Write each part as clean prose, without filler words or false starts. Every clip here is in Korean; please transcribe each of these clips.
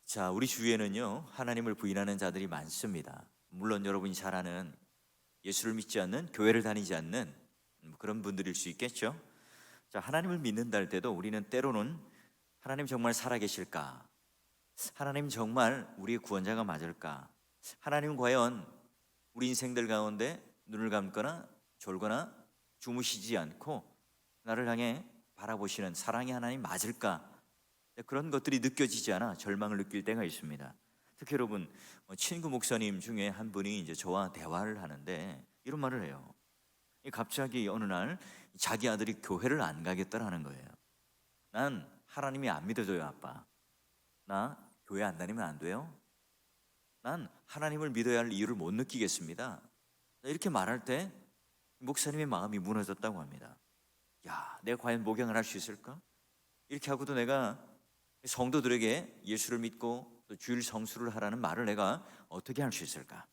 자, 우리 주위에는요, 하나님을 부인하는 자들이 많습니다. 물론 여러분이 잘 아는 예수를 믿지 않는, 교회를 다니지 않는 그런 분들일 수 있겠죠. 자, 하나님을 믿는다 할 때도 우리는 때로는 하나님 정말 살아계실까? 하나님 정말 우리의 구원자가 맞을까? 하나님은 과연 우리 인생들 가운데 눈을 감거나 졸거나 주무시지 않고 나를 향해 바라보시는 사랑의 하나님 맞을까? 그런 것들이 느껴지지 않아 절망을 느낄 때가 있습니다. 특히 여러분, 친구 목사님 중에 한 분이 이제 저와 대화를 하는데 이런 말을 해요. 갑자기 어느 날 자기 아들이 교회를 안 가겠다라는 거예요. 난 하나님이 안 믿어져요, 아빠. 나 교회 안 다니면 안 돼요? 난 하나님을 믿어야 할 이유를 못 느끼겠습니다. 이렇게 말할 때 목사님의 마음이 무너졌다고 합니다. 야, 내가 과연 목양을 할 수 있을까? 이렇게 하고도 내가 성도들에게 예수를 믿고 또 주일 성수를 하라는 말을 내가 어떻게 할 수 있을까?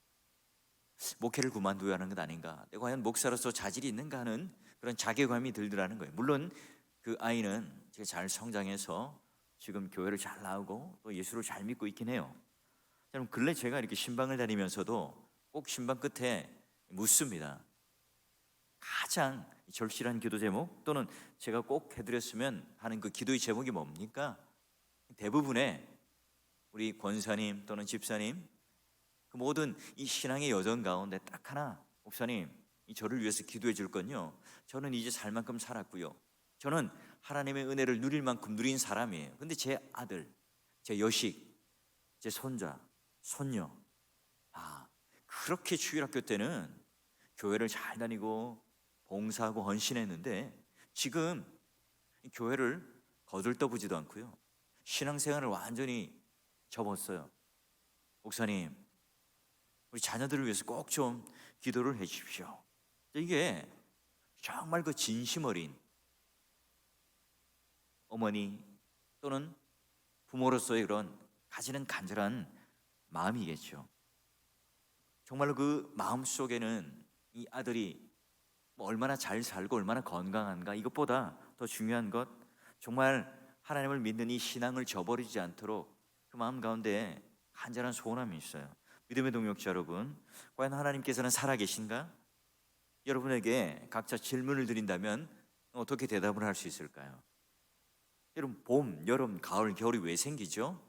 목회를 그만둬야 하는 것 아닌가? 내가 과연 목사로서 자질이 있는가 하는 그런 자괴감이 들더라는 거예요. 물론 그 아이는 제가 잘 성장해서 지금 교회를 잘 나오고 또 예수를 잘 믿고 있긴 해요. 그럼 근래 제가 이렇게 신방을 다니면서도 꼭 신방 끝에 묻습니다. 가장 절실한 기도 제목 또는 제가 꼭 해드렸으면 하는 그 기도의 제목이 뭡니까? 대부분의 우리 권사님 또는 집사님 그 모든 이 신앙의 여정 가운데 딱 하나, 목사님 이 저를 위해서 기도해 줄 건요, 저는 이제 살 만큼 살았고요, 저는 하나님의 은혜를 누릴 만큼 누린 사람이에요. 근데 제 아들, 제 여식, 제 손자, 손녀, 그렇게 주일학교 때는 교회를 잘 다니고 봉사하고 헌신했는데 지금 교회를 거들떠보지도 않고요, 신앙생활을 완전히 접었어요. 목사님, 우리 자녀들을 위해서 꼭 좀 기도를 해 주십시오. 이게 정말 그 진심 어린 어머니 또는 부모로서의 그런 가지는 간절한 마음이겠죠. 정말로 그 마음 속에는 이 아들이 뭐 얼마나 잘 살고 얼마나 건강한가, 이것보다 더 중요한 것, 정말 하나님을 믿는 이 신앙을 저버리지 않도록 그 마음 가운데 간절한 소원함이 있어요. 믿음의 동역자 여러분, 과연 하나님께서는 살아계신가? 여러분에게 각자 질문을 드린다면 어떻게 대답을 할 수 있을까요? 여러분, 봄, 여름, 가을, 겨울이 왜 생기죠?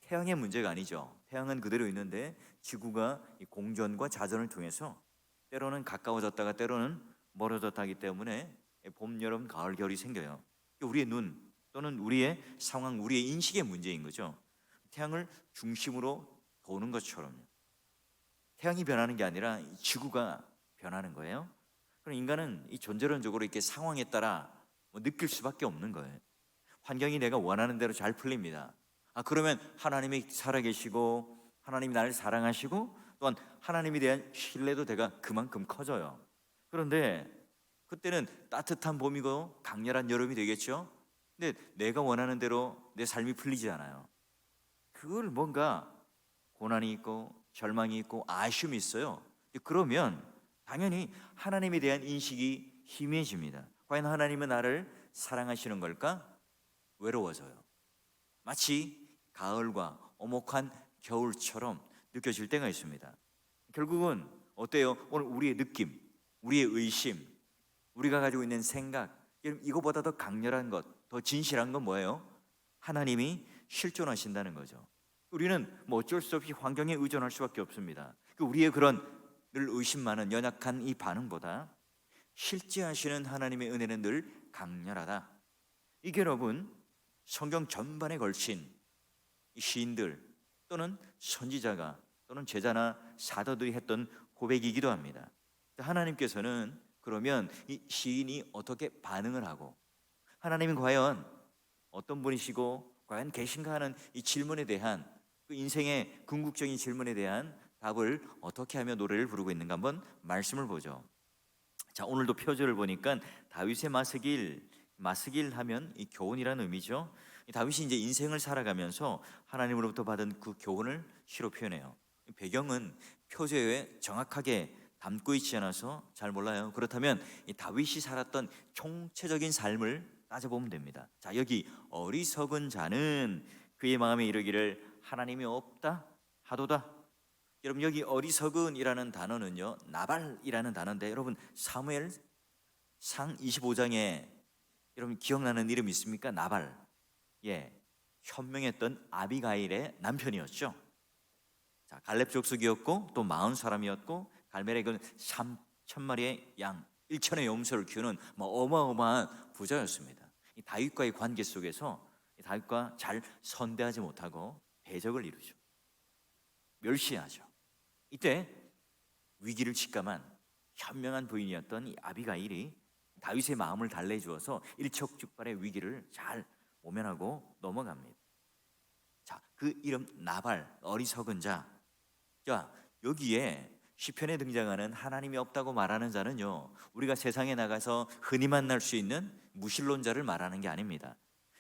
태양의 문제가 아니죠. 태양은 그대로 있는데 지구가 이 공전과 자전을 통해서 때로는 가까워졌다가 때로는 멀어졌다 하기 때문에 봄, 여름, 가을, 겨울이 생겨요. 우리의 눈 또는 우리의 상황, 우리의 인식의 문제인 거죠. 태양을 중심으로 도는 것처럼 태양이 변하는 게 아니라 이 지구가 변하는 거예요. 그럼 인간은 이 존재론적으로 이렇게 상황에 따라 느낄 수밖에 없는 거예요. 환경이 내가 원하는 대로 잘 풀립니다. 그러면 하나님이 살아계시고 하나님이 나를 사랑하시고 또한 하나님에 대한 신뢰도 내가 그만큼 커져요. 그런데 그때는 따뜻한 봄이고 강렬한 여름이 되겠죠. 근데 내가 원하는 대로 내 삶이 풀리지 않아요. 그걸 뭔가 고난이 있고 절망이 있고 아쉬움이 있어요. 그러면 당연히 하나님에 대한 인식이 희미해집니다. 과연 하나님은 나를 사랑하시는 걸까? 외로워져요. 마치 가을과 오목한 겨울처럼 느껴질 때가 있습니다. 결국은 어때요? 오늘 우리의 느낌, 우리의 의심, 우리가 가지고 있는 생각, 이거보다 더 강렬한 것, 더 진실한 건 뭐예요? 하나님이 실존하신다는 거죠. 우리는 뭐 어쩔 수 없이 환경에 의존할 수밖에 없습니다. 우리의 그런 늘 의심 많은 연약한 이 반응보다 실제 하시는 하나님의 은혜는 늘 강렬하다. 이게 여러분 성경 전반에 걸친 이 시인들 또는 선지자가 또는 제자나 사도들이 했던 고백이기도 합니다. 하나님께서는 그러면 이 시인이 어떻게 반응을 하고 하나님은 과연 어떤 분이시고 과연 계신가 하는 이 질문에 대한 그 인생의 궁극적인 질문에 대한 답을 어떻게 하며 노래를 부르고 있는가 한번 말씀을 보죠. 자, 오늘도 표절을 보니까 다윗의 마스길 하면 이 교훈이라는 의미죠. 다윗이 이제 인생을 살아가면서 하나님으로부터 받은 그 교훈을 시로 표현해요. 배경은 표제에 정확하게 담고 있지 않아서 잘 몰라요. 그렇다면 이 다윗이 살았던 총체적인 삶을 따져보면 됩니다. 자, 여기 어리석은 자는 그의 마음에 이르기를 하나님이 없다 하도다. 여러분 여기 어리석은이라는 단어는요 나발이라는 단어인데, 여러분 사무엘 상 25장에 여러분 기억나는 이름 있습니까? 나발. 예, 현명했던 아비가일의 남편이었죠. 자, 갈렙 족속이었고 또 40사람이었고 갈멜에게는 3,000마리의 양 1천의 염소를 키우는 어마어마한 부자였습니다. 이 다윗과의 관계 속에서 다윗과 잘 선대하지 못하고 대적을 이루죠. 멸시하죠. 이때 위기를 직감한 현명한 부인이었던 이 아비가일이 다윗의 마음을 달래주어서 일촉즉발의 위기를 잘 모면하고 넘어갑니다. 자, 그 이름 나발, 어리석은 자. 자, 여기에 시편에 등장하는 하나님이 없다고 말하는 자는요, 우리가 세상에 나가서 흔히 만날 수 있는 무신론자를 말하는 게 아닙니다.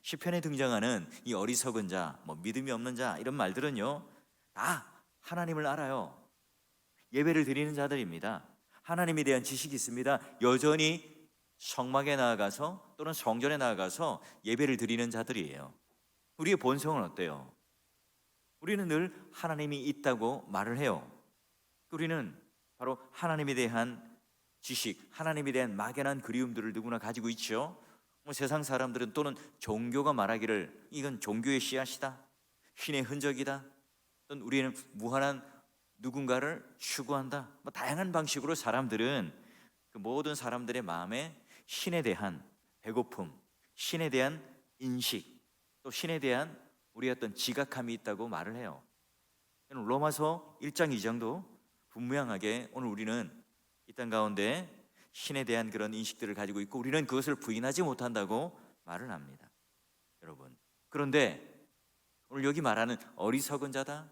시편에 등장하는 이 어리석은 자, 믿음이 없는 자, 이런 말들은요 다 하나님을 알아요. 예배를 드리는 자들입니다. 하나님에 대한 지식이 있습니다. 여전히 성막에 나아가서 또는 성전에 나아가서 예배를 드리는 자들이에요. 우리의 본성은 어때요? 우리는 늘 하나님이 있다고 말을 해요. 우리는 바로 하나님에 대한 지식, 하나님에 대한 막연한 그리움들을 누구나 가지고 있죠. 세상 사람들은 또는 종교가 말하기를 이건 종교의 씨앗이다, 신의 흔적이다, 또는 우리는 무한한 누군가를 추구한다. 다양한 방식으로 사람들은 그 모든 사람들의 마음에 신에 대한 배고픔, 신에 대한 인식, 또 신에 대한 우리의 어떤 지각함이 있다고 말을 해요. 로마서 1장 2장도 분명하게 오늘 우리는 이 땅 가운데 신에 대한 그런 인식들을 가지고 있고 우리는 그것을 부인하지 못한다고 말을 합니다. 여러분, 그런데 오늘 여기 말하는 어리석은 자다,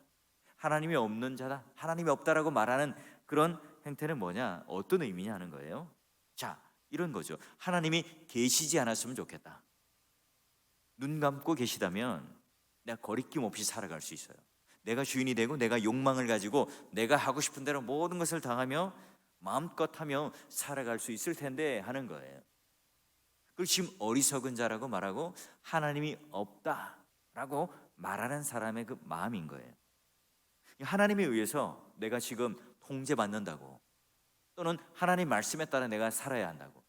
하나님이 없는 자다, 하나님이 없다라고 말하는 그런 행태는 뭐냐, 어떤 의미냐 하는 거예요. 자, 이런 거죠. 하나님이 계시지 않았으면 좋겠다. 눈 감고 계시다면 내가 거리낌 없이 살아갈 수 있어요. 내가 주인이 되고 내가 욕망을 가지고 내가 하고 싶은 대로 모든 것을 당하며 마음껏 하며 살아갈 수 있을 텐데 하는 거예요. 그걸 지금 어리석은 자라고 말하고 하나님이 없다라고 말하는 사람의 그 마음인 거예요. 하나님에 의해서 내가 지금 통제받는다고, 또는 하나님 말씀에 따라 내가 살아야 한다고,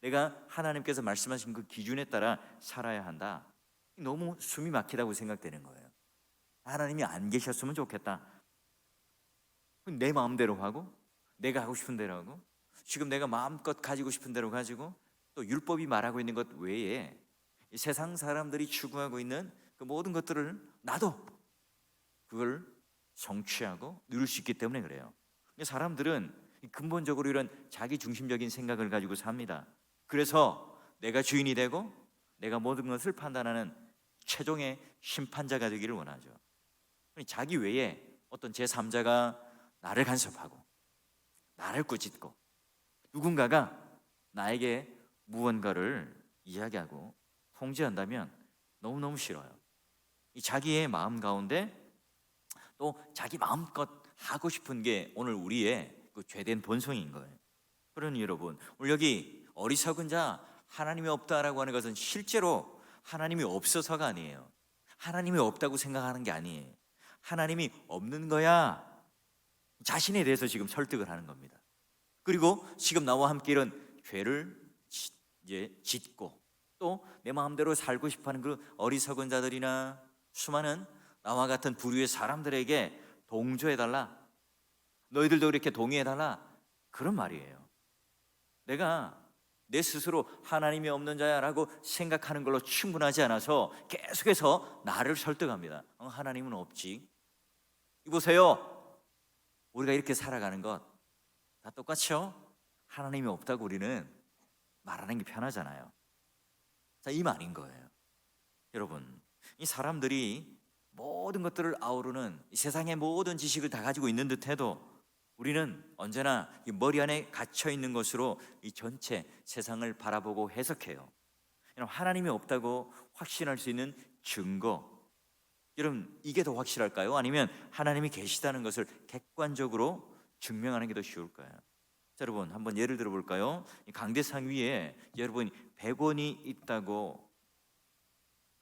내가 하나님께서 말씀하신 그 기준에 따라 살아야 한다, 너무 숨이 막히다고 생각되는 거예요. 하나님이 안 계셨으면 좋겠다. 내 마음대로 하고 내가 하고 싶은 대로 하고 지금 내가 마음껏 가지고 싶은 대로 가지고 또 율법이 말하고 있는 것 외에 이 세상 사람들이 추구하고 있는 그 모든 것들을 나도 그걸 성취하고 누릴 수 있기 때문에 그래요. 사람들은 근본적으로 이런 자기 중심적인 생각을 가지고 삽니다. 그래서 내가 주인이 되고 내가 모든 것을 판단하는 최종의 심판자가 되기를 원하죠. 자기 외에 어떤 제3자가 나를 간섭하고 나를 꾸짖고 누군가가 나에게 무언가를 이야기하고 통제한다면 너무너무 싫어요. 이 자기의 마음 가운데 또 자기 마음껏 하고 싶은 게 오늘 우리의 그 죄된 본성인 거예요. 그러니 여러분, 오늘 여기 어리석은 자, 하나님이 없다라고 하는 것은 실제로 하나님이 없어서가 아니에요. 하나님이 없다고 생각하는 게 아니에요. 하나님이 없는 거야 자신에 대해서 지금 설득을 하는 겁니다. 그리고 지금 나와 함께 이런 죄를 이제 짓고 또 내 마음대로 살고 싶어하는 그 어리석은 자들이나 수많은 나와 같은 부류의 사람들에게 동조해달라, 너희들도 이렇게 동의해달라, 그런 말이에요. 내가 내 스스로 하나님이 없는 자야라고 생각하는 걸로 충분하지 않아서 계속해서 나를 설득합니다. 하나님은 없지. 이보세요, 우리가 이렇게 살아가는 것 다 똑같죠? 하나님이 없다고 우리는 말하는 게 편하잖아요. 자, 이 말인 거예요. 여러분, 이 사람들이 모든 것들을 아우르는 이 세상의 모든 지식을 다 가지고 있는 듯해도 우리는 언제나 이 머리 안에 갇혀 있는 것으로 이 전체 세상을 바라보고 해석해요. 하나님이 없다고 확신할 수 있는 증거, 여러분 이게 더 확실할까요? 아니면 하나님이 계시다는 것을 객관적으로 증명하는 게 더 쉬울까요? 자, 여러분 한번 예를 들어 볼까요? 이 강대상 위에 여러분 100원이 있다고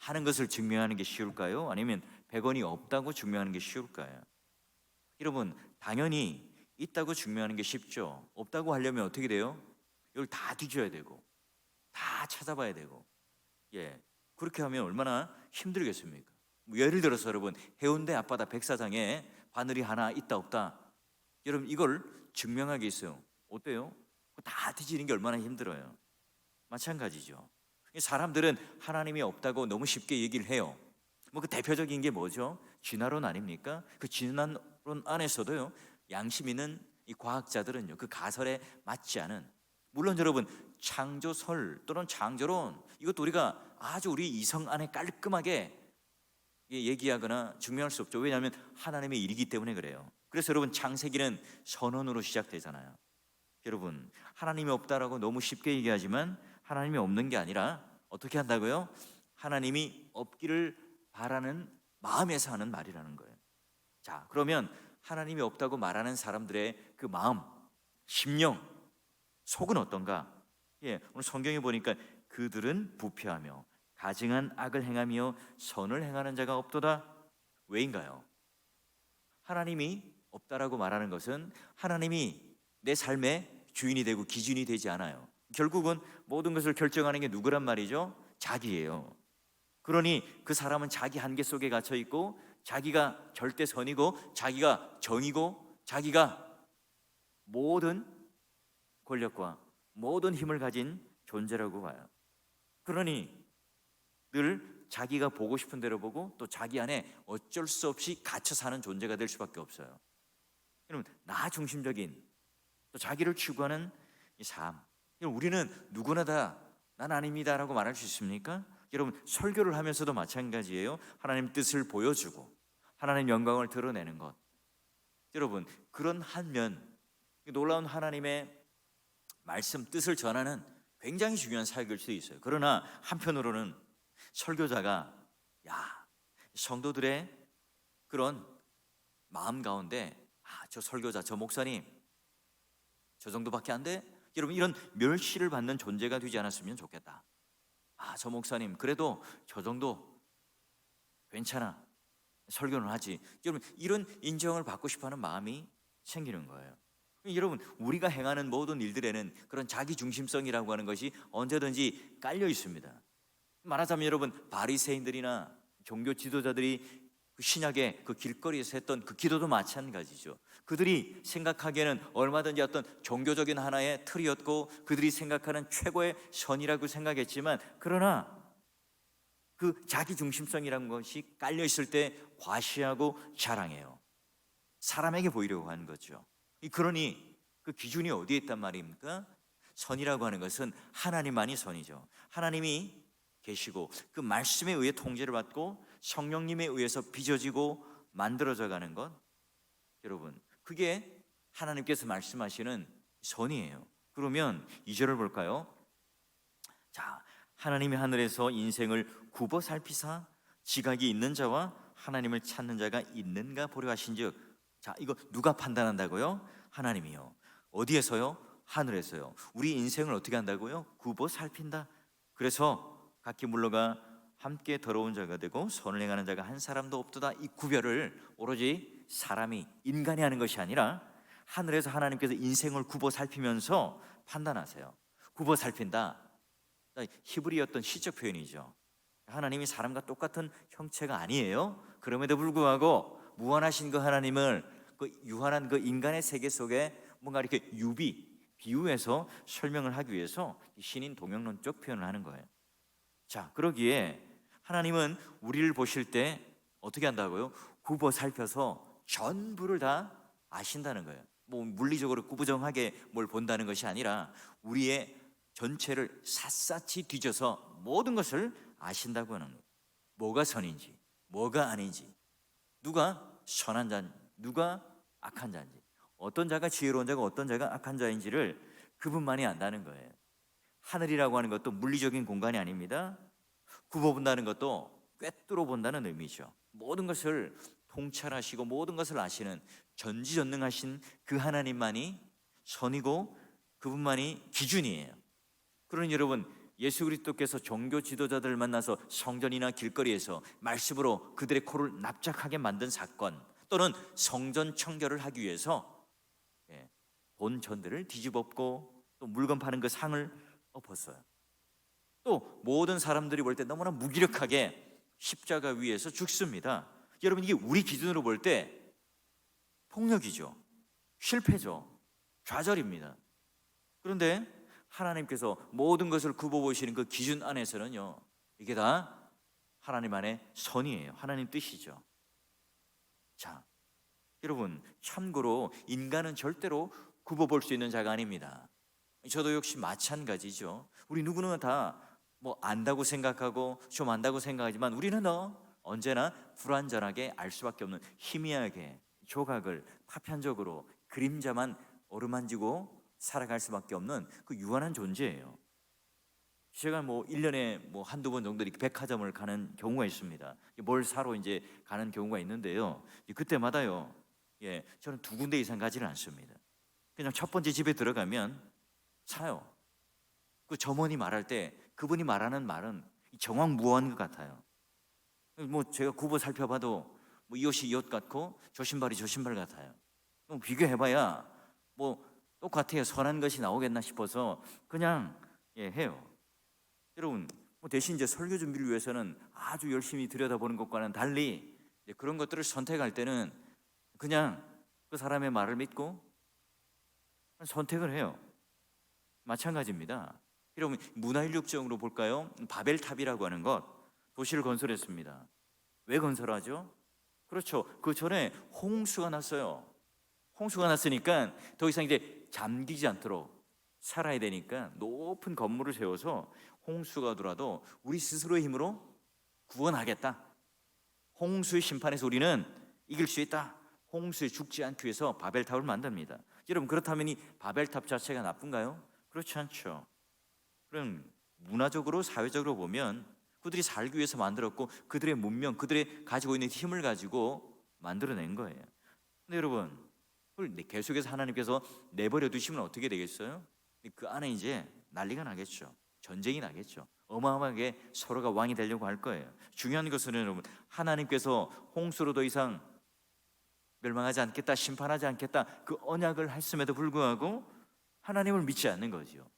하는 것을 증명하는 게 쉬울까요? 아니면 100원이 없다고 증명하는 게 쉬울까요? 여러분, 당연히 있다고 증명하는 게 쉽죠. 없다고 하려면 어떻게 돼요? 이걸 다 뒤져야 되고 다 찾아봐야 되고, 예, 그렇게 하면 얼마나 힘들겠습니까? 뭐 예를 들어서 여러분, 해운대 앞바다 백사장에 바늘이 하나 있다 없다, 여러분 이걸 증명하기 있어요. 어때요? 다 뒤지는 게 얼마나 힘들어요. 마찬가지죠. 사람들은 하나님이 없다고 너무 쉽게 얘기를 해요. 뭐 그 대표적인 게 뭐죠? 진화론 아닙니까? 그 진화론 안에서도요, 양심 있는 이 과학자들은요, 그 가설에 맞지 않은, 물론 여러분 창조설 또는 창조론, 이것도 우리가 아주 우리 이성 안에 깔끔하게 얘기하거나 증명할 수 없죠. 왜냐하면 하나님의 일이기 때문에 그래요. 그래서 여러분, 창세기는 선언으로 시작되잖아요. 여러분, 하나님이 없다라고 너무 쉽게 얘기하지만 하나님이 없는 게 아니라 어떻게 한다고요? 하나님이 없기를 바라는 마음에서 하는 말이라는 거예요. 자, 그러면 하나님이 없다고 말하는 사람들의 그 마음, 심령, 속은 어떤가? 예, 오늘 성경에 보니까 그들은 부패하며 가증한 악을 행하며 선을 행하는 자가 없도다. 왜인가요? 하나님이 없다라고 말하는 것은 하나님이 내 삶의 주인이 되고 기준이 되지 않아요. 결국은 모든 것을 결정하는 게 누구란 말이죠? 자기예요. 그러니 그 사람은 자기 한계 속에 갇혀 있고, 자기가 절대 선이고, 자기가 정이고, 자기가 모든 권력과 모든 힘을 가진 존재라고 봐요. 그러니 늘 자기가 보고 싶은 대로 보고, 또 자기 안에 어쩔 수 없이 갇혀 사는 존재가 될 수밖에 없어요. 여러분, 나 중심적인, 또 자기를 추구하는 이 삶, 우리는 누구나 다 난 아닙니다라고 말할 수 있습니까? 여러분, 설교를 하면서도 마찬가지예요. 하나님 뜻을 보여주고 하나님 영광을 드러내는 것, 여러분, 그런 한면, 놀라운 하나님의 말씀 뜻을 전하는 굉장히 중요한 사역일 수 있어요. 그러나 한편으로는 설교자가 성도들의 그런 마음 가운데 저 설교자, 저 목사님 저 정도밖에 안 돼? 여러분, 이런 멸시를 받는 존재가 되지 않았으면 좋겠다. 저 목사님 그래도 저 정도 괜찮아, 설교는 하지. 여러분, 이런 인정을 받고 싶어하는 마음이 생기는 거예요. 여러분, 우리가 행하는 모든 일들에는 그런 자기 중심성이라고 하는 것이 언제든지 깔려 있습니다. 말하자면 여러분, 바리새인들이나 종교 지도자들이 그 신약의 그 길거리에서 했던 그 기도도 마찬가지죠. 그들이 생각하기에는 얼마든지 어떤 종교적인 하나의 틀이었고, 그들이 생각하는 최고의 선이라고 생각했지만, 그러나 그 자기 중심성이라는 것이 깔려 있을 때 과시하고 자랑해요. 사람에게 보이려고 하는 거죠. 그러니 그 기준이 어디에 있단 말입니까? 선이라고 하는 것은 하나님만이 선이죠. 하나님이 계시고 그 말씀에 의해 통제를 받고 성령님에 의해서 빚어지고 만들어져 가는 것, 여러분, 그게 하나님께서 말씀하시는 선이에요. 그러면 2절을 볼까요? 자, 하나님이 하늘에서 인생을 굽어 살피사 지각이 있는 자와 하나님을 찾는 자가 있는가 보려 하신즉. 자, 이거 누가 판단한다고요? 하나님이요. 어디에서요? 하늘에서요. 우리 인생을 어떻게 한다고요? 굽어 살핀다. 그래서 각기 물러가 함께 더러운 자가 되고 선을 행하는 자가 한 사람도 없도다. 이 구별을 오로지 사람이, 인간이 하는 것이 아니라 하늘에서 하나님께서 인생을 굽어 살피면서 판단하세요. 굽어 살핀다, 히브리어였던 시적 표현이죠. 하나님이 사람과 똑같은 형체가 아니에요. 그럼에도 불구하고 무한하신 그 하나님을 그 유한한 그 인간의 세계 속에 뭔가 이렇게 비유해서 설명을 하기 위해서 신인 동영론적 표현을 하는 거예요. 자, 그러기에 하나님은 우리를 보실 때 어떻게 한다고요? 굽어 살펴서 전부를 다 아신다는 거예요. 뭐 물리적으로 구부정하게 뭘 본다는 것이 아니라 우리의 전체를 샅샅이 뒤져서 모든 것을 아신다고 하는 거예요. 뭐가 선인지, 뭐가 아닌지, 누가 선한 자인지, 누가 악한 자인지, 어떤 자가 지혜로운 자고 어떤 자가 악한 자인지를 그분만이 안다는 거예요. 하늘이라고 하는 것도 물리적인 공간이 아닙니다. 굽어본다는 것도 꿰뚫어 본다는 의미죠. 모든 것을 통찰하시고 모든 것을 아시는 전지전능하신 그 하나님만이 선이고 그분만이 기준이에요. 그러니 여러분, 예수 그리스도께서 종교 지도자들을 만나서 성전이나 길거리에서 말씀으로 그들의 코를 납작하게 만든 사건, 또는 성전 청결을 하기 위해서 본 전들을 뒤집었고 또 물건 파는 그 상을 엎었어요. 또 모든 사람들이 볼 때 너무나 무기력하게 십자가 위에서 죽습니다. 여러분, 이게 우리 기준으로 볼 때 폭력이죠, 실패죠, 좌절입니다. 그런데 하나님께서 모든 것을 굽어보시는 그 기준 안에서는요, 이게 다 하나님 안의 선이에요. 하나님 뜻이죠. 자, 여러분, 참고로 인간은 절대로 굽어볼 수 있는 자가 아닙니다. 저도 역시 마찬가지죠. 우리 누구나 다 뭐 안다고 생각하고 좀 안다고 생각하지만 우리는 언제나 불완전하게 알 수밖에 없는, 희미하게 조각을 파편적으로 그림자만 어루만지고 살아갈 수밖에 없는 그 유한한 존재예요. 제가 뭐 1년에 뭐 한두 번 정도 이렇게 백화점을 가는 경우가 있습니다. 뭘 사러 이제 가는 경우가 있는데요, 그때마다요, 저는 두 군데 이상 가지는 않습니다. 그냥 첫 번째 집에 들어가면 사요. 그 점원이 말할 때 그분이 말하는 말은 정황무어한 것 같아요. 뭐 제가 굽어 살펴봐도 뭐 이 옷이 이 옷 같고 저 신발이 저 신발 같아요. 비교해봐야 뭐 똑같아요. 선한 것이 나오겠나 싶어서 그냥 해요. 여러분, 뭐 대신 이제 설교 준비를 위해서는 아주 열심히 들여다보는 것과는 달리 그런 것들을 선택할 때는 그냥 그 사람의 말을 믿고 선택을 해요. 마찬가지입니다. 여러분, 문화인력적으로 볼까요? 바벨탑이라고 하는 것, 도시를 건설했습니다. 왜 건설하죠? 그렇죠, 그 전에 홍수가 났어요. 홍수가 났으니까 더 이상 이제 잠기지 않도록 살아야 되니까 높은 건물을 세워서 홍수가 들어도 우리 스스로의 힘으로 구원하겠다, 홍수의 심판에서 우리는 이길 수 있다, 홍수에 죽지 않기 위해서 바벨탑을 만듭니다. 여러분, 그렇다면 이 바벨탑 자체가 나쁜가요? 그렇지 않죠. 그럼 문화적으로, 사회적으로 보면 그들이 살기 위해서 만들었고 그들의 문명, 그들의 가지고 있는 힘을 가지고 만들어낸 거예요. 근데 여러분, 그걸 계속해서 하나님께서 내버려 두시면 어떻게 되겠어요? 그 안에 이제 난리가 나겠죠. 전쟁이 나겠죠. 어마어마하게 서로가 왕이 되려고 할 거예요. 중요한 것은 여러분, 하나님께서 홍수로 더 이상 멸망하지 않겠다, 심판하지 않겠다, 그 언약을 했음에도 불구하고 하나님을 믿지 않는 거죠.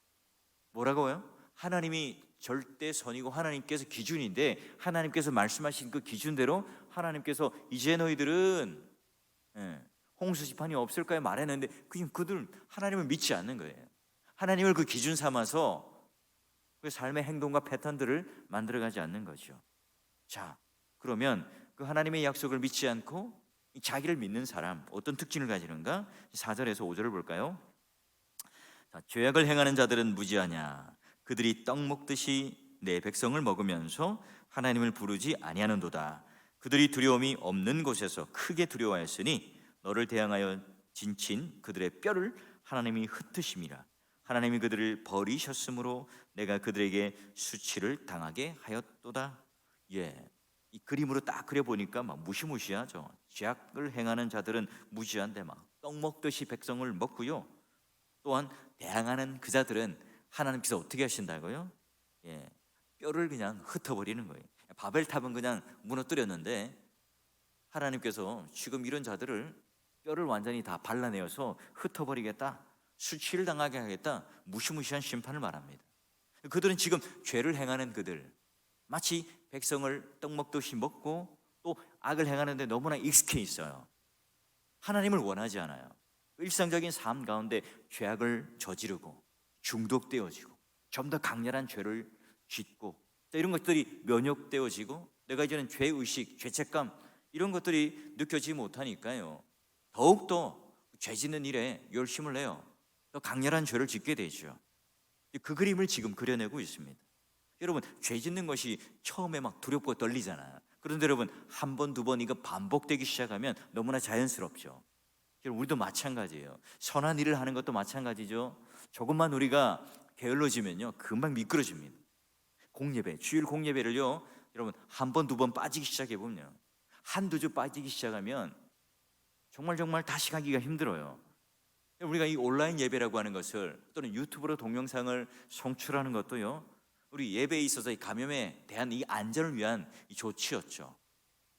뭐라고요? 하나님이 절대 선이고 하나님께서 기준인데, 하나님께서 말씀하신 그 기준대로 하나님께서 이제 너희들은 홍수 심판이 없을 거야 말했는데 그냥 그들은 하나님을 믿지 않는 거예요. 하나님을 그 기준 삼아서 그 삶의 행동과 패턴들을 만들어가지 않는 거죠. 자, 그러면 그 하나님의 약속을 믿지 않고 자기를 믿는 사람, 어떤 특징을 가지는가? 4절에서 5절을 볼까요? 자, 죄악을 행하는 자들은 무지하냐? 그들이 떡 먹듯이 내 백성을 먹으면서 하나님을 부르지 아니하는도다. 그들이 두려움이 없는 곳에서 크게 두려워하였으니 너를 대항하여 진친 그들의 뼈를 하나님이 흩으심이라. 하나님이 그들을 버리셨으므로 내가 그들에게 수치를 당하게 하였도다. 이 그림으로 딱 그려보니까 막 무시무시하죠. 죄악을 행하는 자들은 무지한데 막 떡 먹듯이 백성을 먹고요, 또한 대항하는 그 자들은 하나님께서 어떻게 하신다고요? 뼈를 그냥 흩어버리는 거예요. 바벨탑은 그냥 무너뜨렸는데 하나님께서 지금 이런 자들을 뼈를 완전히 다 발라내어서 흩어버리겠다, 수치를 당하게 하겠다, 무시무시한 심판을 말합니다. 그들은 지금 죄를 행하는 그들, 마치 백성을 떡 먹듯이 먹고 또 악을 행하는데 너무나 익숙해 있어요. 하나님을 원하지 않아요. 일상적인 삶 가운데 죄악을 저지르고 중독되어지고 좀 더 강렬한 죄를 짓고 이런 것들이 면역되어지고 내가 이제는 죄의식, 죄책감 이런 것들이 느껴지지 못하니까요, 더욱더 죄 짓는 일에 열심을 내요. 더 강렬한 죄를 짓게 되죠. 그 그림을 지금 그려내고 있습니다. 여러분, 죄 짓는 것이 처음에 막 두렵고 떨리잖아요. 그런데 여러분, 한 번, 두 번 이거 반복되기 시작하면 너무나 자연스럽죠. 여러분, 우리도 마찬가지예요. 선한 일을 하는 것도 마찬가지죠. 조금만 우리가 게을러지면요, 금방 미끄러집니다. 공예배, 주일 공예배를요, 여러분 한 번, 두 번 빠지기 시작해보면, 한두 주 빠지기 시작하면 정말 다시 가기가 힘들어요. 우리가 이 온라인 예배라고 하는 것을, 또는 유튜브로 동영상을 송출하는 것도요, 우리 예배에 있어서 이 감염에 대한 이 안전을 위한 이 조치였죠.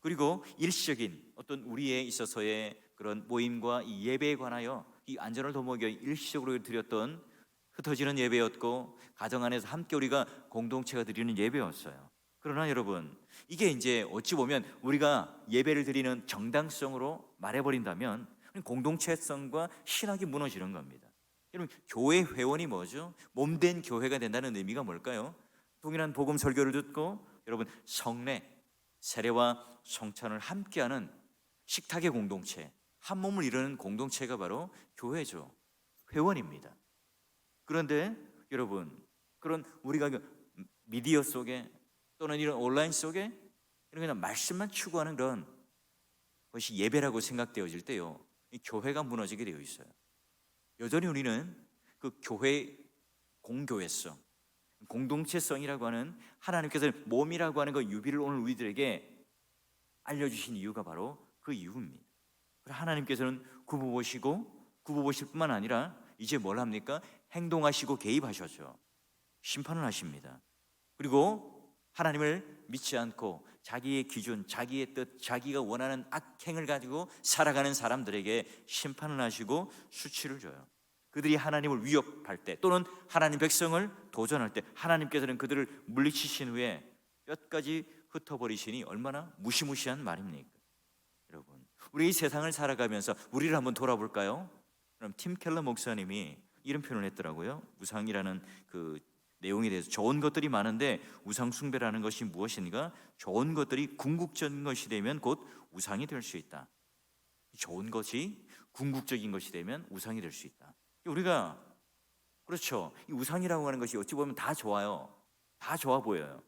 그리고 일시적인 어떤 우리에 있어서의 그런 모임과 이 예배에 관하여 이 안전을 도모하기 위해 일시적으로 드렸던 흩어지는 예배였고, 가정 안에서 함께 우리가 공동체가 드리는 예배였어요. 그러나 여러분, 이게 이제 어찌 보면 우리가 예배를 드리는 정당성으로 말해버린다면 공동체성과 신학이 무너지는 겁니다. 여러분, 교회 회원이 뭐죠? 몸된 교회가 된다는 의미가 뭘까요? 동일한 복음 설교를 듣고 여러분 성례, 세례와 성찬을 함께하는 식탁의 공동체, 한 몸을 이루는 공동체가 바로 교회죠. 회원입니다. 그런데 여러분, 그런 우리가 미디어 속에 또는 이런 온라인 속에 그냥 말씀만 추구하는 그런 것이 예배라고 생각되어질 때요, 이 교회가 무너지게 되어 있어요. 여전히 우리는 그 교회 공교회성, 공동체성이라고 하는 하나님께서 몸이라고 하는 그 유비를 오늘 우리들에게 알려주신 이유가 바로 그 이유입니다. 하나님께서는 굽어보실 뿐만 아니라 이제 뭘 합니까? 행동하시고 개입하셔죠. 심판을 하십니다. 그리고 하나님을 믿지 않고 자기의 기준, 자기의 뜻, 자기가 원하는 악행을 가지고 살아가는 사람들에게 심판을 하시고 수치를 줘요. 그들이 하나님을 위협할 때 또는 하나님 백성을 도전할 때 하나님께서는 그들을 물리치신 후에 뼈까지 흩어버리시니 얼마나 무시무시한 말입니까? 여러분, 우리 이 세상을 살아가면서 우리를 한번 돌아볼까요? 그럼 팀 켈러 목사님이 이런 표현을 했더라고요. 우상이라는 그 내용에 대해서 좋은 것들이 많은데 우상 숭배라는 것이 무엇인가? 좋은 것들이 궁극적인 것이 되면 곧 우상이 될 수 있다. 좋은 것이 궁극적인 것이 되면 우상이 될 수 있다. 우리가 그렇죠. 이 우상이라고 하는 것이 어찌 보면 다 좋아요. 다 좋아 보여요.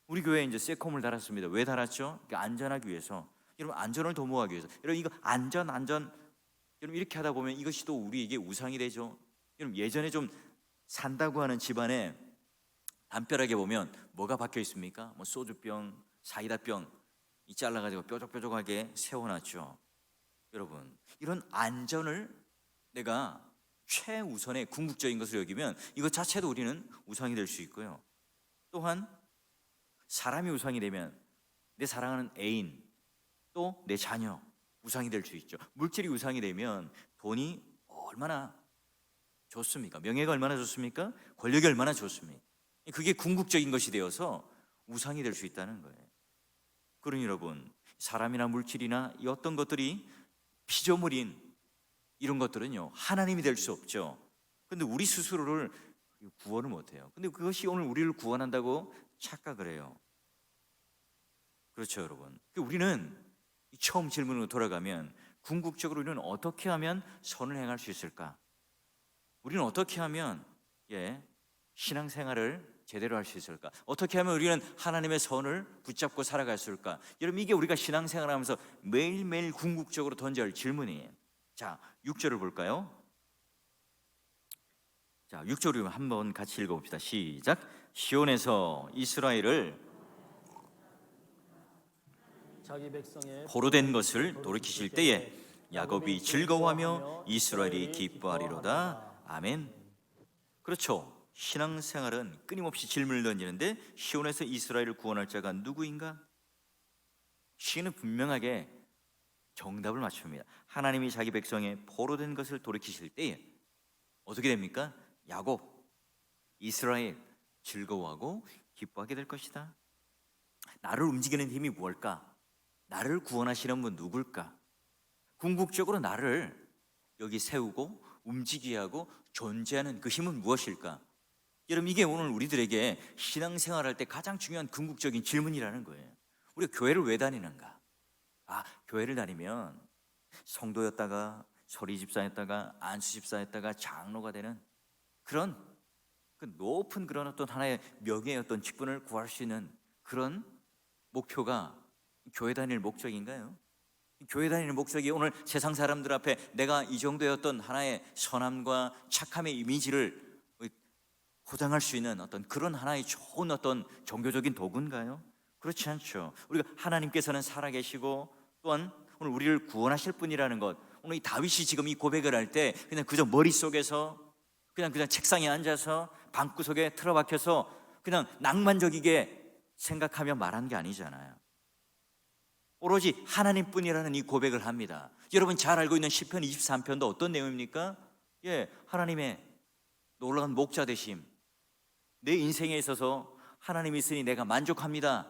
우리 교회에 이제 세콤을 달았습니다. 왜 달았죠? 안전하기 위해서. 여러분, 안전을 도모하기 위해서. 여러분, 이거 안전 여러분, 이렇게 하다 보면 이것이 또 우리에게 우상이 되죠. 여러분, 예전에 좀 산다고 하는 집안에 담벼락에 보면 뭐가 박혀 있습니까? 뭐 소주병, 사이다병 이 잘라가지고 뾰족뾰족하게 세워놨죠. 여러분, 이런 안전을 내가 최우선의 궁극적인 것을 여기면 이것 자체도 우리는 우상이 될 수 있고요. 또한 사람이 우상이 되면 내 사랑하는 애인, 또 내 자녀 우상이 될 수 있죠. 물질이 우상이 되면 돈이 얼마나 좋습니까? 명예가 얼마나 좋습니까? 권력이 얼마나 좋습니까? 그게 궁극적인 것이 되어서 우상이 될 수 있다는 거예요. 그러니 여러분, 사람이나 물질이나 이 어떤 것들이 피조물인 이런 것들은요, 하나님이 될 수 없죠. 근데 우리 스스로를 구원을 못해요. 근데 그것이 오늘 우리를 구원한다고 착각을 해요. 그렇죠, 여러분. 우리는 처음 질문으로 돌아가면 궁극적으로 우리는 어떻게 하면 선을 행할 수 있을까? 우리는 어떻게 하면 신앙생활을 제대로 할 수 있을까? 어떻게 하면 우리는 하나님의 선을 붙잡고 살아갈 수 있을까? 여러분, 이게 우리가 신앙생활하면서 매일매일 궁극적으로 던져야 할 질문이에요. 자, 6절을 볼까요? 자, 6절을 한번 같이 읽어봅시다. 시작. 시온에서 이스라엘을 자기 백성의 포로된 것을 돌이키실 때에 야곱이 즐거워하며 이스라엘이 기뻐하리로다. 아멘. 그렇죠. 신앙생활은 끊임없이 질문을 던지는데 시온에서 이스라엘을 구원할 자가 누구인가? 시인은 분명하게 정답을 맞춥니다. 하나님이 자기 백성의 포로된 것을 돌이키실 때에 어떻게 됩니까? 야곱, 이스라엘 즐거워하고 기뻐하게 될 것이다. 나를 움직이는 힘이 무엇일까? 나를 구원하시는 분 누굴까? 궁극적으로 나를 여기 세우고 움직이게 하고 존재하는 그 힘은 무엇일까? 여러분, 이게 오늘 우리들에게 신앙생활할 때 가장 중요한 궁극적인 질문이라는 거예요. 우리가 교회를 왜 다니는가? 교회를 다니면 성도였다가 소리집사였다가 안수집사였다가 장로가 되는 그런 그 높은 그런 어떤 하나의 명예의 어떤 직분을 구할 수 있는 그런 목표가 교회 다닐 목적인가요? 교회 다니는 목적이 오늘 세상 사람들 앞에 내가 이 정도의 어떤 하나의 선함과 착함의 이미지를 포장할 수 있는 어떤 그런 하나의 좋은 어떤 종교적인 도구인가요? 그렇지 않죠. 우리가 하나님께서는 살아계시고 또한 오늘 우리를 구원하실 분이라는 것, 오늘 이 다윗이 지금 이 고백을 할 때 그냥 그저 머릿속에서 그냥 책상에 앉아서 방구석에 틀어박혀서 그냥 낭만적이게 생각하며 말한 게 아니잖아요. 오로지 하나님뿐이라는 이 고백을 합니다. 여러분 잘 알고 있는 시편 23편도 어떤 내용입니까? 하나님의 놀라운 목자 되심, 내 인생에 있어서 하나님이 있으니 내가 만족합니다.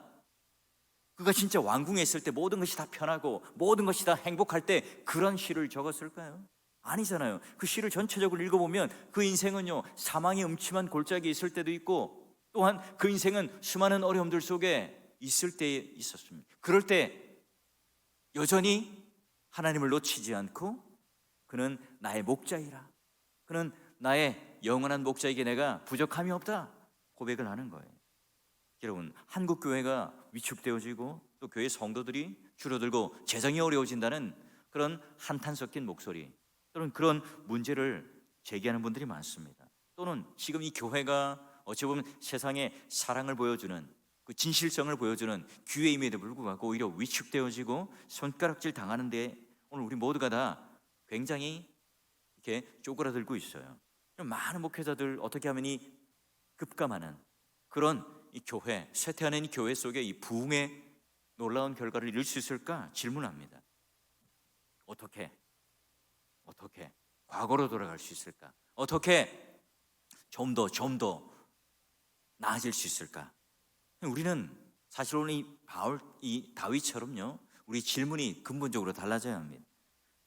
그가 진짜 왕궁에 있을 때 모든 것이 다 편하고 모든 것이 다 행복할 때 그런 시를 적었을까요? 아니잖아요. 그 시를 전체적으로 읽어보면 그 인생은요, 사망의 음침한 골짜기에 있을 때도 있고, 또한 그 인생은 수많은 어려움들 속에 있을 때에 있었습니다. 그럴 때 여전히 하나님을 놓치지 않고 그는 나의 목자이라, 그는 나의 영원한 목자에게 내가 부족함이 없다 고백을 하는 거예요. 여러분, 한국 교회가 위축되어지고 또 교회 성도들이 줄어들고 재정이 어려워진다는 그런 한탄 섞인 목소리, 또는 그런 문제를 제기하는 분들이 많습니다. 또는 지금 이 교회가 어찌 보면 세상에 사랑을 보여주는, 그 진실성을 보여주는 교회임에도 불구하고 오히려 위축되어지고 손가락질 당하는데 오늘 우리 모두가 다 굉장히 이렇게 쪼그라들고 있어요. 많은 목회자들 어떻게 하면 이 급감하는 그런 이 교회, 쇠퇴하는 이 교회 속에 이 부흥의 놀라운 결과를 이룰 수 있을까 질문합니다. 어떻게 과거로 돌아갈 수 있을까? 어떻게 좀 더 나아질 수 있을까? 우리는 사실 오늘 이 다윗처럼요, 우리 질문이 근본적으로 달라져야 합니다.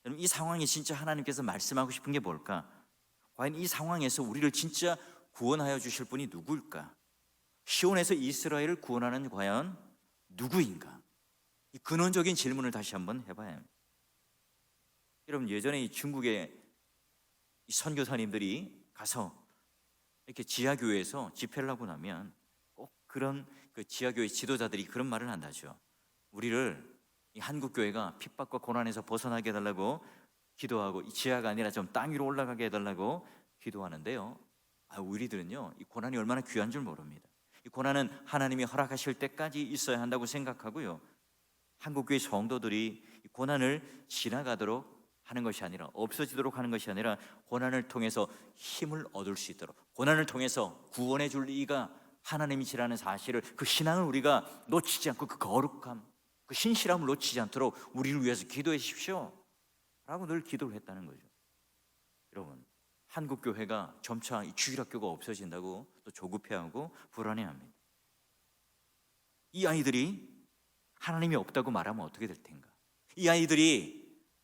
여러분, 이 상황에 진짜 하나님께서 말씀하고 싶은 게 뭘까? 과연 이 상황에서 우리를 진짜 구원하여 주실 분이 누구일까? 시온에서 이스라엘을 구원하는 과연 누구인가? 이 근원적인 질문을 다시 한번 해봐야 합니다. 여러분, 예전에 이 중국의 이 선교사님들이 가서 이렇게 지하교회에서 집회를 하고 나면 꼭 그런 그 지하교회 지도자들이 그런 말을 한다죠. 우리를 이 한국교회가 핍박과 고난에서 벗어나게 해달라고 기도하고, 이 지하가 아니라 좀 땅 위로 올라가게 해달라고 기도하는데요, 우리들은요 이 고난이 얼마나 귀한 줄 모릅니다. 이 고난은 하나님이 허락하실 때까지 있어야 한다고 생각하고요, 한국교회 성도들이 이 고난을 지나가도록 하는 것이 아니라, 없어지도록 하는 것이 아니라 고난을 통해서 힘을 얻을 수 있도록, 고난을 통해서 구원해 줄 이가 하나님이시라는 사실을, 그 신앙을 우리가 놓치지 않고 그 거룩함, 그 신실함을 놓치지 않도록 우리를 위해서 기도해 주십시오 라고 늘 기도를 했다는 거죠. 여러분, 한국교회가 점차 이 주일학교가 없어진다고 또 조급해하고 불안해합니다. 이 아이들이 하나님이 없다고 말하면 어떻게 될 텐가? 이 아이들이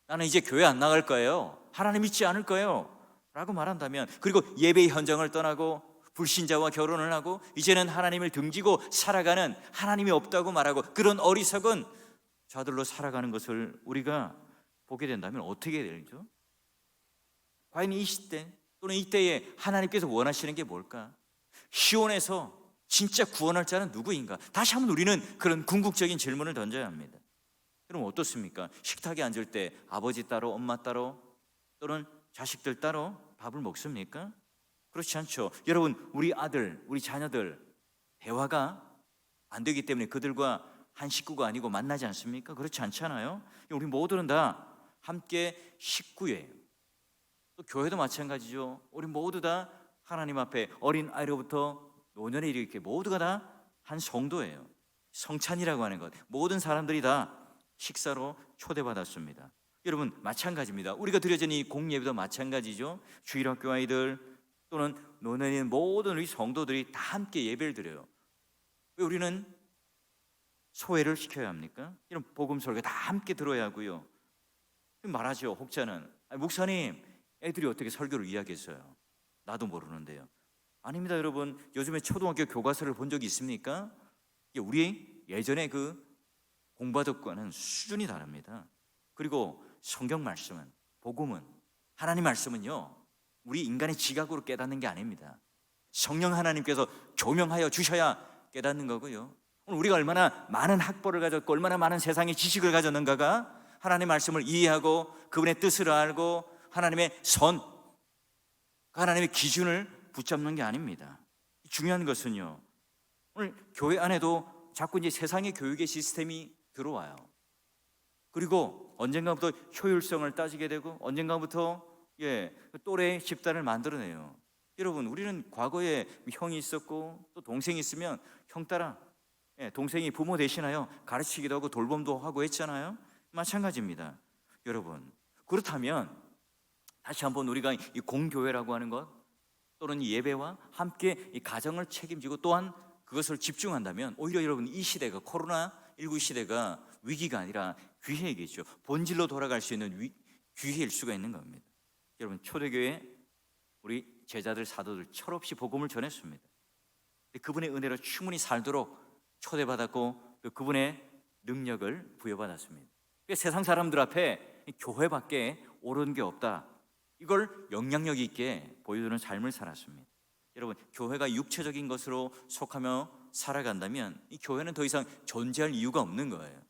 나는 이제 교회 안 나갈 거예요, 하나님 믿지 않을 거예요 라고 말한다면, 그리고 예배의 현장을 떠나고 불신자와 결혼을 하고 이제는 하나님을 등지고 살아가는, 하나님이 없다고 말하고 그런 어리석은 자들로 살아가는 것을 우리가 보게 된다면 어떻게 되죠? 과연 이 시대 또는 이때에 하나님께서 원하시는 게 뭘까? 시온에서 진짜 구원할 자는 누구인가? 다시 한번 우리는 그런 궁극적인 질문을 던져야 합니다. 그럼 어떻습니까? 식탁에 앉을 때 아버지 따로 엄마 따로 또는 자식들 따로 밥을 먹습니까? 그렇지 않죠. 여러분, 우리 아들, 우리 자녀들 대화가 안 되기 때문에 그들과 한 식구가 아니고 만나지 않습니까? 그렇지 않잖아요. 우리 모두는 다 함께 식구예요. 또 교회도 마찬가지죠. 우리 모두 다 하나님 앞에 어린 아이로부터 노년에 이르게 모두가 다 한 성도예요. 성찬이라고 하는 것, 모든 사람들이 다 식사로 초대받았습니다. 여러분, 마찬가지입니다. 우리가 드려진 이 공예배도 마찬가지죠. 주일학교 아이들 또는 노년에 있는 모든 우리 성도들이 다 함께 예배를 드려요. 왜 우리는 소외를 시켜야 합니까? 이런 복음 설교 다 함께 들어야 하고요. 말하죠, 혹자는 목사님, 애들이 어떻게 설교를 이야기했어요? 나도 모르는데요. 아닙니다. 여러분, 요즘에 초등학교 교과서를 본 적이 있습니까? 우리 예전에 그 공부하던 수준이 다릅니다. 그리고 성경 말씀은, 복음은, 하나님 말씀은요, 우리 인간의 지각으로 깨닫는 게 아닙니다. 성령 하나님께서 조명하여 주셔야 깨닫는 거고요. 오늘 우리가 얼마나 많은 학벌을 가졌고 얼마나 많은 세상의 지식을 가졌는가가 하나님의 말씀을 이해하고 그분의 뜻을 알고 하나님의 선, 하나님의 기준을 붙잡는 게 아닙니다. 중요한 것은요, 오늘 교회 안에도 자꾸 이제 세상의 교육의 시스템이 들어와요. 그리고 언젠가부터 효율성을 따지게 되고 언젠가부터 또래 집단을 만들어내요. 여러분, 우리는 과거에 형이 있었고 또 동생이 있으면 형 따라 동생이 부모 대신하여 가르치기도 하고 돌봄도 하고 했잖아요. 마찬가지입니다. 여러분, 그렇다면 다시 한번 우리가 이 공교회라고 하는 것 또는 이 예배와 함께 이 가정을 책임지고 또한 그것을 집중한다면 오히려 여러분, 이 시대가 코로나19 시대가 위기가 아니라 기회이겠죠. 본질로 돌아갈 수 있는 기회일 수가 있는 겁니다. 여러분, 초대교회 우리 제자들 사도들 철없이 복음을 전했습니다. 그분의 은혜로 충분히 살도록 초대받았고 또 그분의 능력을 부여받았습니다. 세상 사람들 앞에 교회밖에 옳은 게 없다, 이걸 영향력 있게 보여주는 삶을 살았습니다. 여러분, 교회가 육체적인 것으로 속하며 살아간다면 이 교회는 더 이상 존재할 이유가 없는 거예요.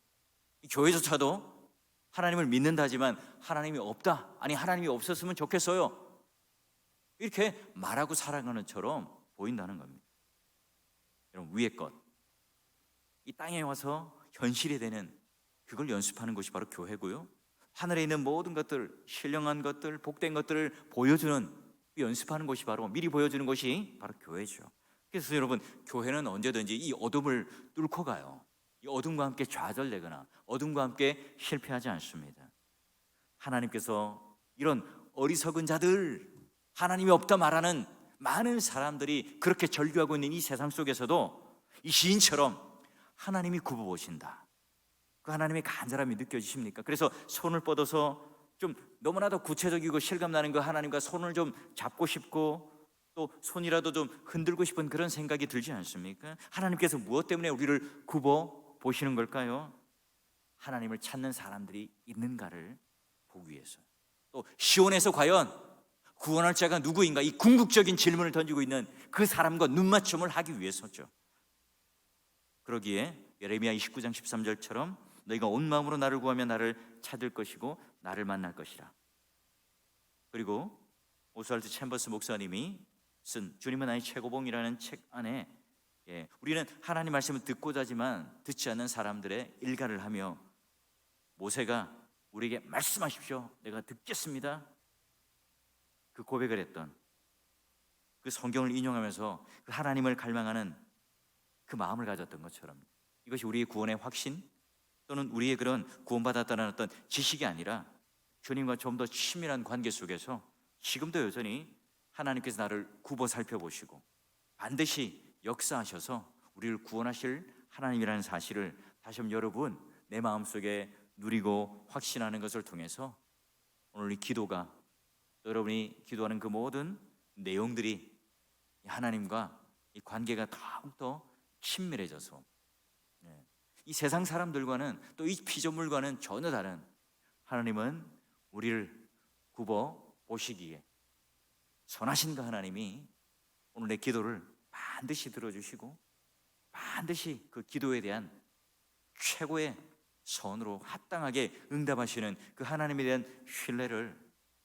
이 교회조차도 하나님을 믿는다지만 하나님이 없다, 아니 하나님이 없었으면 좋겠어요, 이렇게 말하고 살아가는 것처럼 보인다는 겁니다. 여러분, 위의 것, 이 땅에 와서 현실이 되는 그걸 연습하는 것이 바로 교회고요, 하늘에 있는 모든 것들, 신령한 것들, 복된 것들을 보여주는, 연습하는 것이 바로, 미리 보여주는 것이 바로 교회죠. 그래서 여러분, 교회는 언제든지 이 어둠을 뚫고 가요. 이 어둠과 함께 좌절되거나 어둠과 함께 실패하지 않습니다. 하나님께서 이런 어리석은 자들, 하나님이 없다 말하는 많은 사람들이 그렇게 절규하고 있는 이 세상 속에서도 이 시인처럼 하나님이 굽어보신다, 그 하나님의 간절함이 느껴지십니까? 그래서 손을 뻗어서 좀 너무나도 구체적이고 실감나는 그 하나님과 손을 좀 잡고 싶고 또 손이라도 좀 흔들고 싶은 그런 생각이 들지 않습니까? 하나님께서 무엇 때문에 우리를 굽어 보시는 걸까요? 하나님을 찾는 사람들이 있는가를 보기 위해서. 또 시온에서 과연 구원할 자가 누구인가, 이 궁극적인 질문을 던지고 있는 그 사람과 눈맞춤을 하기 위해서죠. 그러기에 예레미야 29장 13절처럼 너희가 온 마음으로 나를 구하면 나를 찾을 것이고 나를 만날 것이라. 그리고 오스왈드 챔버스 목사님이 쓴 주님은 나의 최고봉이라는 책 안에 우리는 하나님 말씀을 듣고자 하지만 듣지 않는 사람들의 일가를 하며 모세가 우리에게 말씀하십시오, 내가 듣겠습니다, 그 고백을 했던 그 성경을 인용하면서 그 하나님을 갈망하는 그 마음을 가졌던 것처럼 이것이 우리의 구원의 확신 또는 우리의 그런 구원받았다는 어떤 지식이 아니라 주님과 좀 더 친밀한 관계 속에서 지금도 여전히 하나님께서 나를 굽어 살펴보시고 반드시 역사하셔서 우리를 구원하실 하나님이라는 사실을 다시 한번 여러분 내 마음속에 누리고 확신하는 것을 통해서 오늘 이 기도가, 여러분이 기도하는 그 모든 내용들이 하나님과 이 관계가 더욱더 친밀해져서 이 세상 사람들과는 또 이 피조물과는 전혀 다른, 하나님은 우리를 굽어 보시기에 선하신 그 하나님이 오늘 내 기도를 반드시 들어주시고 반드시 그 기도에 대한 최고의 선으로 합당하게 응답하시는 그 하나님에 대한 신뢰를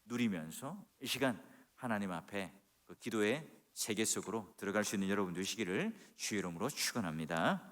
누리면서 이 시간 하나님 앞에 그 기도의 세계 속으로 들어갈 수 있는 여러분 되시기를 주의 이름으로 축원합니다.